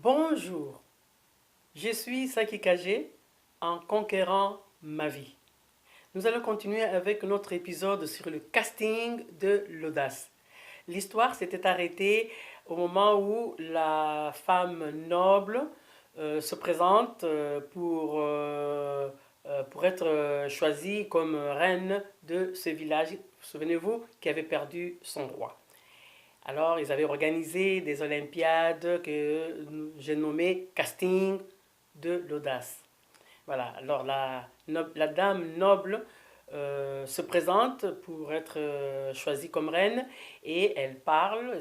Bonjour, je suis Saki Kage en conquérant ma vie. Nous allons continuer avec notre épisode sur le casting de l'audace. L'histoire s'était arrêtée au moment où la femme noble se présente pour être choisie comme reine de ce village, souvenez-vous, qui avait perdu son roi. Alors, ils avaient organisé des Olympiades que j'ai nommées casting de l'audace. Voilà, alors la dame noble se présente pour être choisie comme reine et elle parle,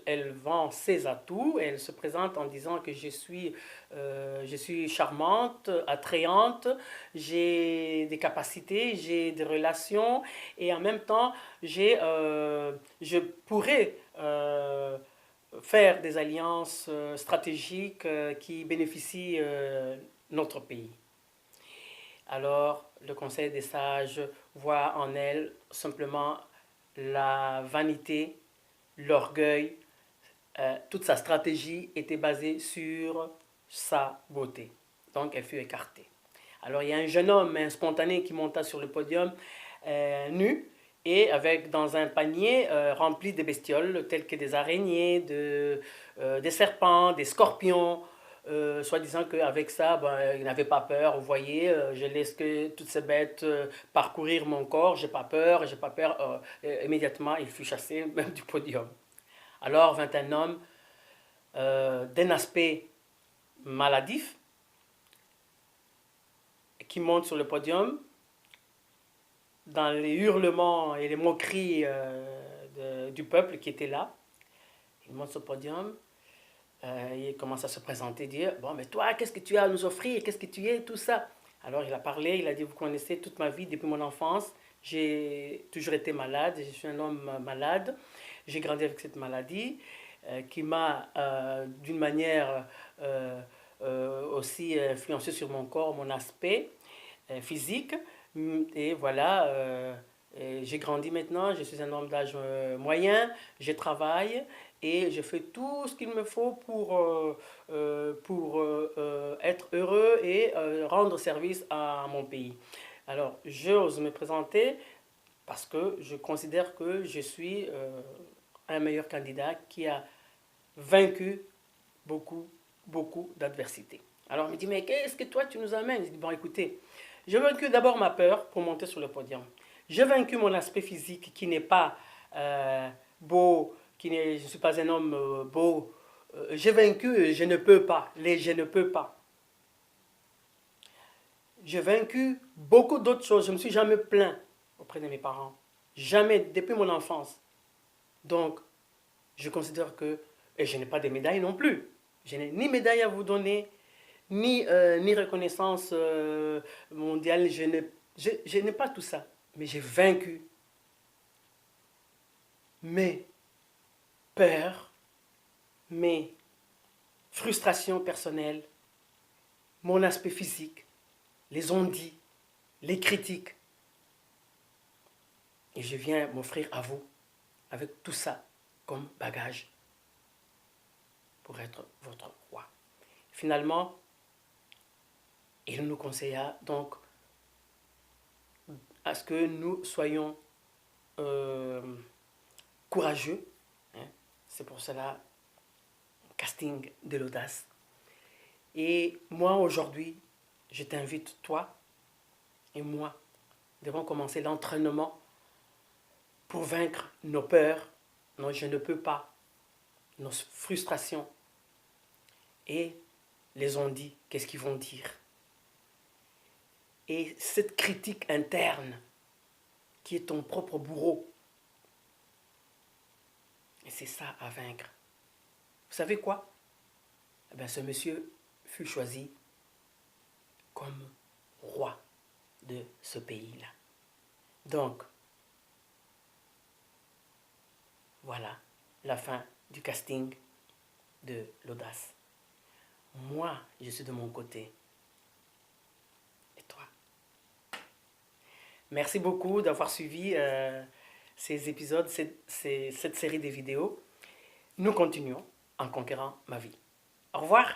elle vend ses atouts, elle se présente en disant que je suis charmante, attrayante, j'ai des capacités, j'ai des relations et en même temps je pourrais faire des alliances stratégiques qui bénéficient notre pays. Alors, le Conseil des sages voit en elle simplement la vanité, l'orgueil. Toute sa stratégie était basée sur sa beauté. Donc, elle fut écartée. Alors, il y a un jeune homme, un spontané, qui monta sur le podium nu et avec dans un panier rempli de bestioles telles que des araignées, des serpents, des scorpions, soi-disant qu'avec ça, ben, il n'avait pas peur. Vous voyez, je laisse que toutes ces bêtes parcourir mon corps, j'ai pas peur, j'ai pas peur. Immédiatement, il fut chassé même du podium. Alors vint un homme d'un aspect maladif qui monte sur le podium dans les hurlements et les moqueries du peuple qui était là. Il monte sur le podium. Il commence à se présenter, dire bon, mais toi, qu'est-ce que tu as à nous offrir? Qu'est-ce que tu es? Tout ça. Alors il a parlé, il a dit vous connaissez toute ma vie depuis mon enfance. J'ai toujours été malade, je suis un homme malade. J'ai grandi avec cette maladie qui m'a d'une manière aussi influencé sur mon corps, mon aspect physique. Et voilà, j'ai grandi maintenant, je suis un homme d'âge moyen, je travaille et je fais tout ce qu'il me faut pour être heureux et rendre service à mon pays. Alors, j'ose me présenter parce que je considère que je suis un meilleur candidat qui a vaincu beaucoup d'adversité. Alors, il me dit, mais qu'est-ce que toi tu nous amènes? Je dis, bon, écoutez, j'ai vaincu d'abord ma peur pour monter sur le podium. J'ai vaincu mon aspect physique qui n'est pas beau, je ne suis pas un homme beau. J'ai vaincu je ne peux pas, les je ne peux pas. J'ai vaincu beaucoup d'autres choses. Je ne me suis jamais plaint auprès de mes parents. Jamais, depuis mon enfance. Donc, je considère que, et je n'ai pas de médailles non plus. Je n'ai ni médaille à vous donner, ni reconnaissance mondiale. Je n'ai pas tout ça. Mais j'ai vaincu mes peurs, mes frustrations personnelles, mon aspect physique, les on-dit, les critiques. Et je viens m'offrir à vous avec tout ça comme bagage pour être votre roi. Finalement, il nous conseilla donc à ce que nous soyons courageux. Hein. C'est pour cela, casting de l'audace. Et moi, aujourd'hui, je t'invite, toi et moi, devons commencer l'entraînement pour vaincre nos peurs, nos je ne peux pas, nos frustrations et les on-dit, qu'est-ce qu'ils vont dire. Et cette critique interne qui est ton propre bourreau. Et c'est ça à vaincre. Vous savez quoi? Eh bien, ce monsieur fut choisi comme roi de ce pays-là. Donc, voilà la fin du casting de l'audace. Moi, je suis de mon côté. Et toi? Merci beaucoup d'avoir suivi ces épisodes, cette série de vidéos. Nous continuons en conquérant ma vie. Au revoir.